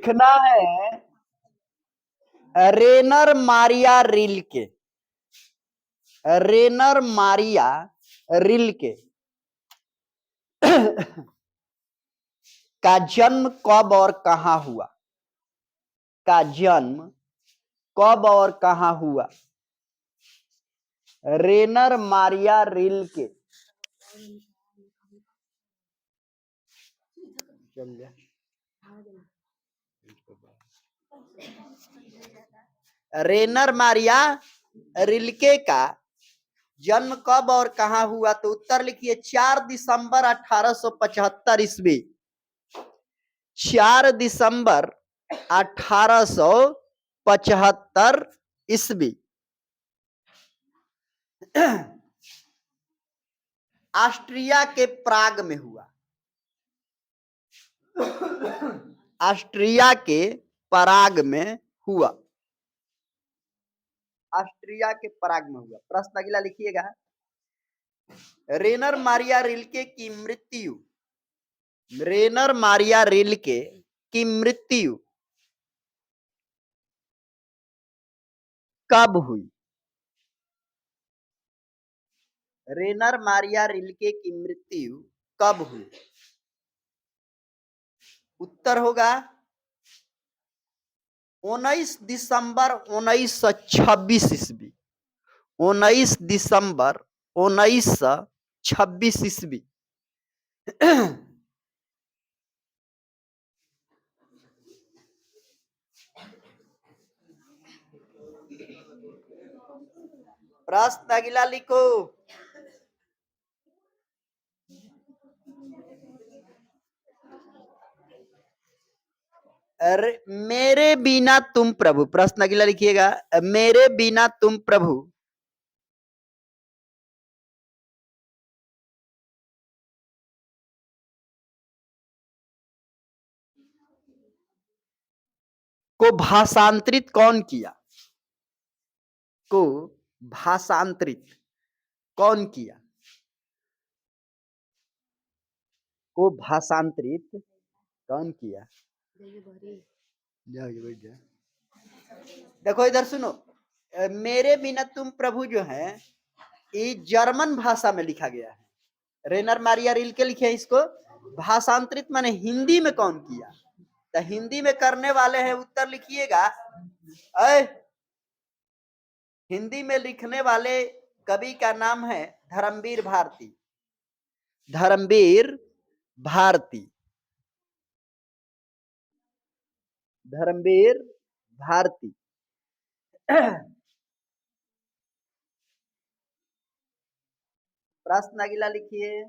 लिखना है रेनर Maria Rilke. Rainer Maria Rilke का जन्म कब और कहां हुआ? का जन्म कब और कहां हुआ? रेनर Maria Rilke. Rainer Maria Rilke का जन्म कब और कहां हुआ? तो उत्तर लिखिए 4 दिसंबर 1875 ईस्वी। 4 दिसंबर 1875 ईस्वी। ऑस्ट्रिया के प्राग में हुआ। ऑस्ट्रिया के पराग में हुआ। ऑस्ट्रिया के पराग में हुआ। प्रश्न अगला लिखिएगा। रेनर मारिया रिल्के की मृत्यु। रेनर मारिया रिल्के की मृत्यु कब हुई? रेनर मारिया रिल्के की मृत्यु कब हुई? उत्तर होगा 19 दिसंबर 1926 ईस्वी। 19 दिसंबर 1926 ईस्वी। प्रश्न अगला लिखो। अरे मेरे बिना तुम प्रभु। प्रश्न अगला लिखिएगा। मेरे बिना तुम प्रभु को भाषांतरित कौन किया? को भाषांतरित कौन किया? को भाषांतरित कौन किया? देखो इधर सुनो। मेरे बिना तुम प्रभु जो है ये जर्मन भाषा में लिखा गया है। रेनर मारिया रिल्के लिखे हैं इसको। भाषांतरित माने हिंदी में कौन किया? तो हिंदी में करने वाले हैं। उत्तर लिखिएगा। हिंदी में लिखने वाले कवि का नाम है धर्मवीर भारती। धर्मवीर भारती। धर्मवीर भारती। प्रश्न अगला लिखिए।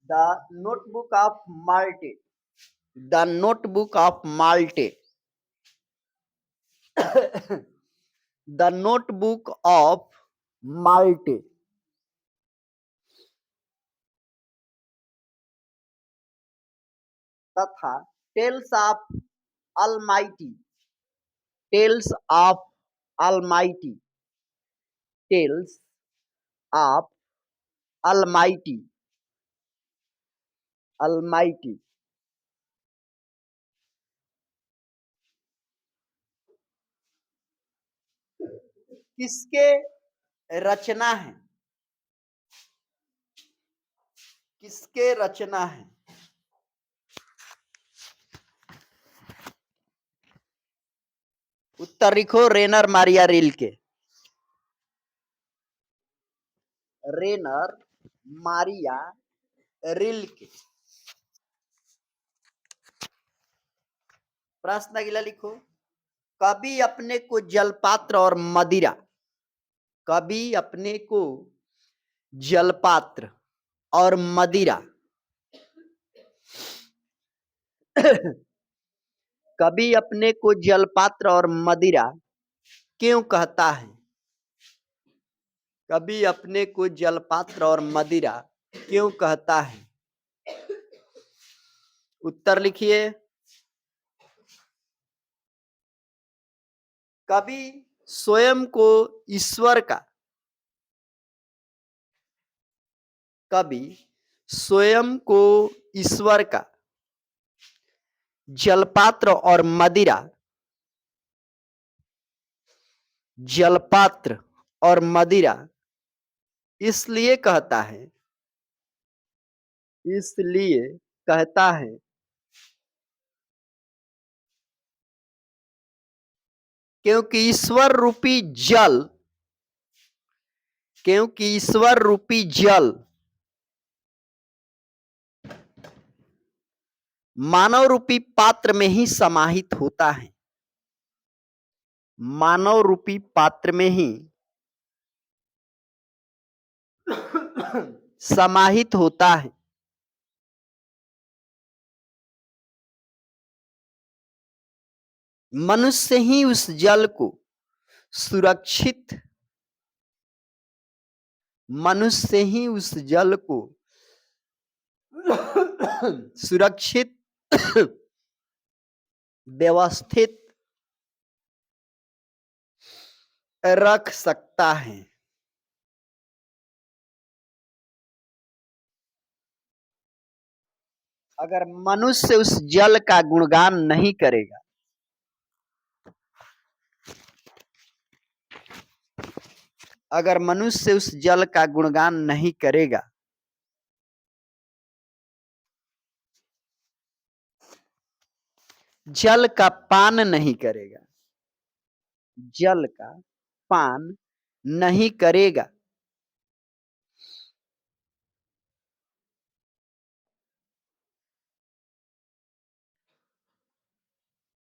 The notebook of Malte. The notebook of Malte. The notebook of Malte तथा tales of almighty. Tales of almighty. Tales of almighty. Almighty किसके रचना है? किसके रचना है? उत्तर लिखो। Rainer Maria Rilke. Rainer Maria Rilke. प्रश्न अगला लिखो। कभी अपने को जलपात्र और मदिरा। कभी अपने को जलपात्र और मदिरा कभी अपने को जलपात्र और मदिरा क्यों कहता है? कभी अपने को जलपात्र और मदिरा क्यों कहता है? उत्तर लिखिए। कभी स्वयं को ईश्वर का। कभी स्वयं को ईश्वर का जलपात्र और मदिरा, जलपात्र और मदिरा इसलिए कहता है, इसलिए कहता है क्योंकि ईश्वर रूपी जल, क्योंकि ईश्वर रूपी जल मानव रूपी पात्र में ही समाहित होता है, मानव रूपी पात्र में ही समाहित होता है। मनुष्य ही उस जल को सुरक्षित, मनुष्य ही उस जल को सुरक्षित, व्यवस्थित रख सकता है। अगर मनुष्य उस जल का गुणगान नहीं करेगा, अगर मनुष्य उस जल का गुणगान नहीं करेगा, जल का पान नहीं करेगा, जल का पान नहीं करेगा,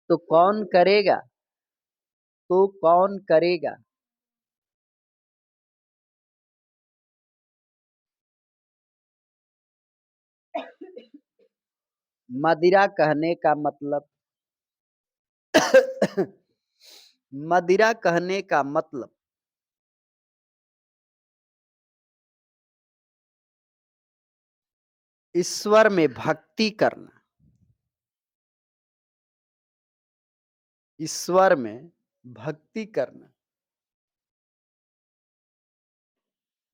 तो कौन करेगा, तो कौन करेगा? मदिरा कहने का मतलब मदिरा कहने का मतलब ईश्वर में भक्ति करना, ईश्वर में भक्ति करना,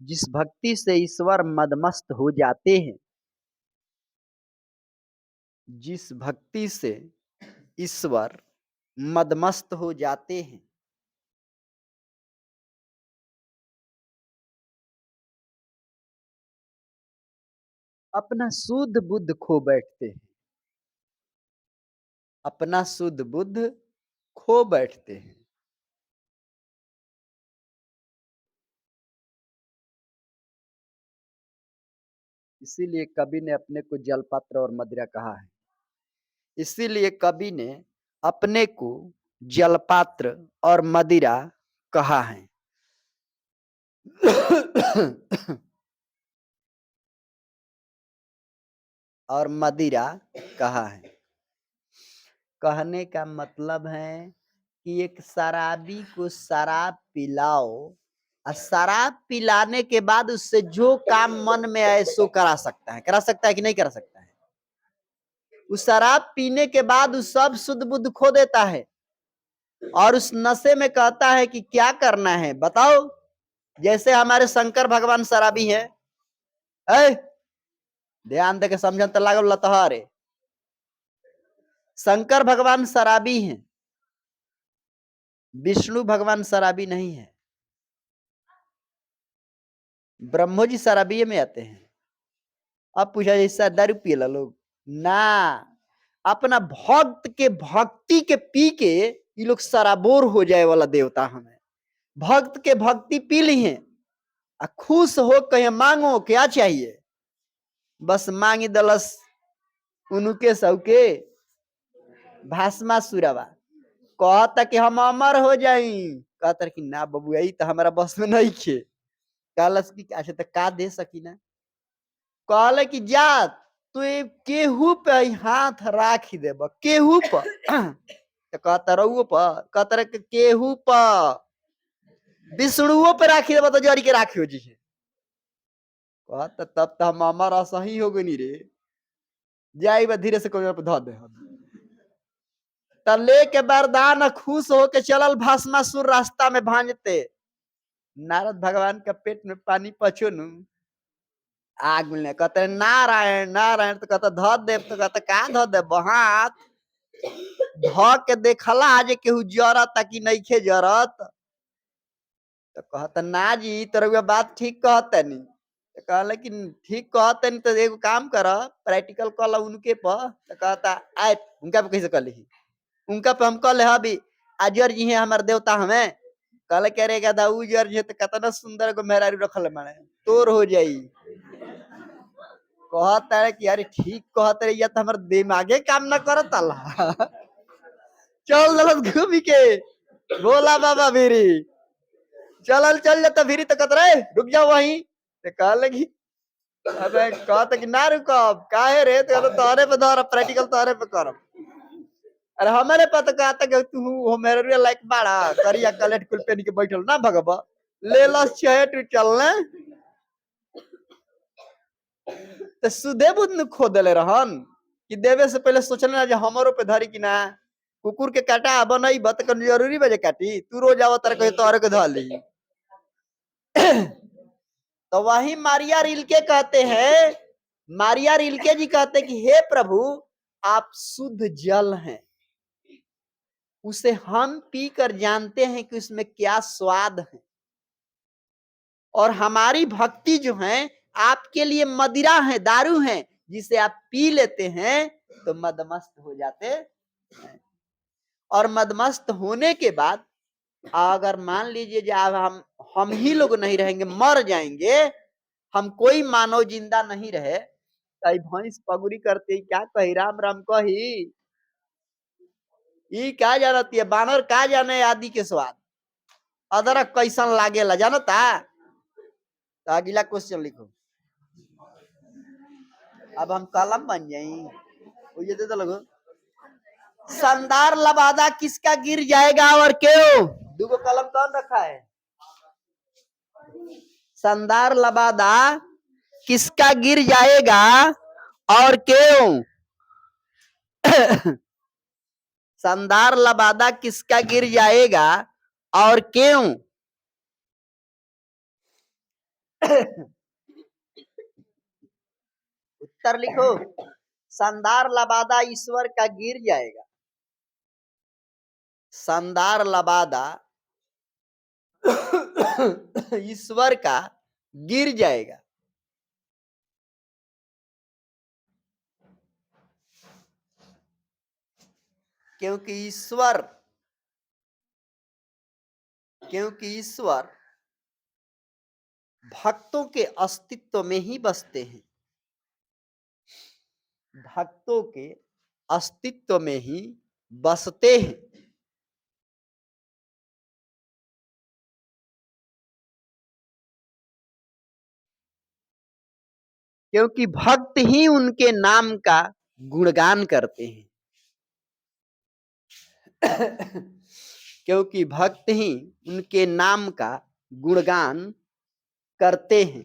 जिस भक्ति से ईश्वर मदमस्त हो जाते हैं, जिस भक्ति से ईश्वर मदमस्त हो जाते हैं, अपना शुद्ध बुद्ध खो बैठते हैं, अपना शुद्ध बुद्ध खो बैठते हैं। इसीलिए कवि ने अपने को जलपात्र और मदिरा कहा है, इसीलिए कवि ने अपने को जलपात्र और मदिरा कहा है। और मदिरा कहा है। कहने का मतलब है कि एक शराबी को शराब पिलाओ और शराब पिलाने के बाद उससे जो काम मन में आए सो करा सकता है, करा सकता है कि नहीं करा सकता है? उस शराब पीने के बाद उस सब शुद्ध बुद्ध खो देता है और उस नशे में कहता है कि क्या करना है बताओ। जैसे हमारे शंकर भगवान शराबी है, ध्यान दे के समझन तो लागल लतहरे। शंकर भगवान शराबी हैं, विष्णु भगवान शराबी नहीं है। ब्रह्मो जी शराबी में आते हैं। अब पूछा जैसा दारू पियला लोग ना, अपना भक्त के भक्ति के पी के ये लोग सराबोर हो जाए वाला देवता हमें। भक्त के भक्ति पी ली है, खुश हो कहे मांगो क्या चाहिए, बस मांगी दलस उनके सबके भाषमा सुरवा। कहता कि हम अमर हो जाई, कहता कि ना बबू यही तो हमारा बस में नहीं खे। कहलस कि अच्छा तो का दे सकी ना, कहले कि जा तू केहू पे हाथ राखी देब, केहू पर तो कहता रहुओ पर, कहता केहू पर विष्णुओं पे राखी देब तो जरी के राखी हो जी। कहता तब तो हम हमारा सही हो गई रे, जाई धीरे से कोई धो दे। तले के वरदान खुश होके चलल भस्मासुर रास्ता में भांजते। नारद भगवान का पेट में पानी पचो नु, आग मिलने कहते नारायण नारायण, तो कहता ध देव, तो कहता का ध देव, हाथ ध के देखला जे केहू जरत कि नइखे जरत, तो कहता ना जी तोरा बात ठीक कहते नी, तो कहला कि ठीक कहते नी, तो एगो काम कर प्रैक्टिकल कल उनके पर, तो कहता आय उनका पे कैसे कल उनका पे हम कल अभी अजर जी है हमारे देवता हमें, कल कह रहे गदा उजर जी तो कितना सुंदर को मेहरारू रखल माने तोर हो जाई, कहता है कि अरे ठीक कहते रही तो हमारे दिमागे काम न करत अल्लाह चल दलत घूमी के बोला बाबा भीरी चल जाता भीरी, तो कहते रहे रुक जाओ वहीं, तो कह लगी अबे कहता कि ना रुको काहे रे, तो तोहरे पे धर प्रैक्टिकल तोहरे पे करब, अरे हमारे पता कहता कि तू हो मेरे लाइक बाड़ा करिया कलेट कुल पेन के बैठल ना भगवा ले लस चेट चलने, तो सुदेव उन खो देले रहन कि देवे से पहले सोचले ना जे हमारो पे धरी कि ना, कुकुर के काटा बनई बत कर जरूरी बजे काटी, तू रोज आवत तर कहे तोरे के धली तो वही मारिया रिलके कहते हैं, मारिया रिलके जी कहते हैं कि हे प्रभु आप शुद्ध जल हैं, उसे हम पीकर जानते हैं कि उसमें क्या स्वाद है, और हमारी भक्ति जो है आपके लिए मदिरा है, दारू है, जिसे आप पी लेते हैं तो मदमस्त हो जाते हैं, और मदमस्त होने के बाद अगर मान लीजिए जब हम ही लोग नहीं रहेंगे, मर जाएंगे, हम कोई मानव जिंदा नहीं रहे, तो भैंस पगुरी करते क्या कही राम राम कही, क्या जानती है बानर का जाने आदि के स्वाद, अदरक कैसन लागेला जानता, तो अगला क्वेश्चन लिखो, अब हम कलम बन जाए, ये दे तो लगो शानदार लबादा किसका गिर जाएगा और क्यों, दूगो कलम कौन रखा है, शानदार लबादा किसका गिर जाएगा और क्यों शानदार लबादा किसका गिर जाएगा और क्यों उत्तर लिखो, शानदार लबादा ईश्वर का गिर जाएगा, शानदार लबादा ईश्वर का गिर जाएगा, क्योंकि ईश्वर भक्तों के अस्तित्व में ही बसते हैं, भक्तों के अस्तित्व में ही बसते हैं, क्योंकि भक्त ही उनके नाम का गुणगान करते हैं क्योंकि भक्त ही उनके नाम का गुणगान करते हैं।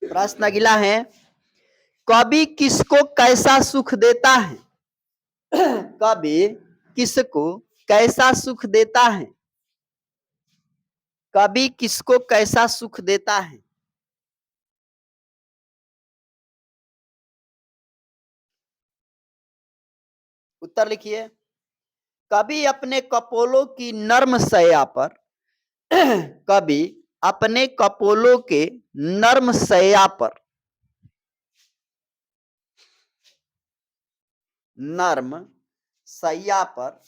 प्रश्न अगला है, कवि किसको कैसा सुख देता है कवि किसको कैसा सुख देता है, कवि किसको कैसा सुख देता है, उत्तर लिखिए, कवि अपने कपोलों की नर्म शैया पर कवि अपने कपोलों के नर्म शैया पर नर्म शैया पर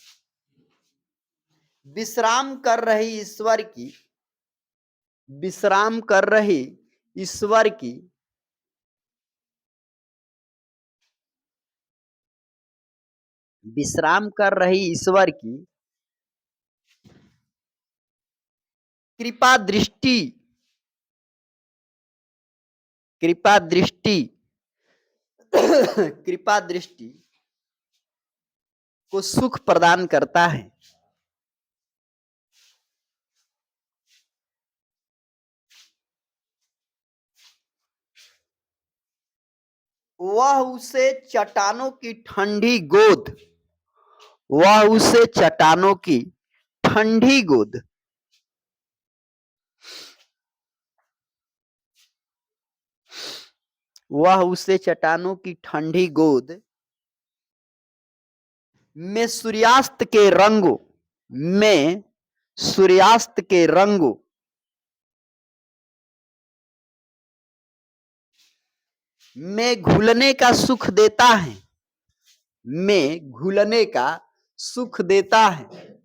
विश्राम कर रही ईश्वर की विश्राम कर रही ईश्वर की विश्राम कर रही ईश्वर की कृपा दृष्टि कृपा दृष्टि कृपा दृष्टि को सुख प्रदान करता है। वह उसे चट्टानों की ठंडी गोद वह उसे चट्टानों की ठंडी गोद, वह उसे चट्टानों की ठंडी गोद में सूर्यास्त के रंगों में सूर्यास्त के रंगों में घुलने का सुख देता है, में घुलने का सुख देता है।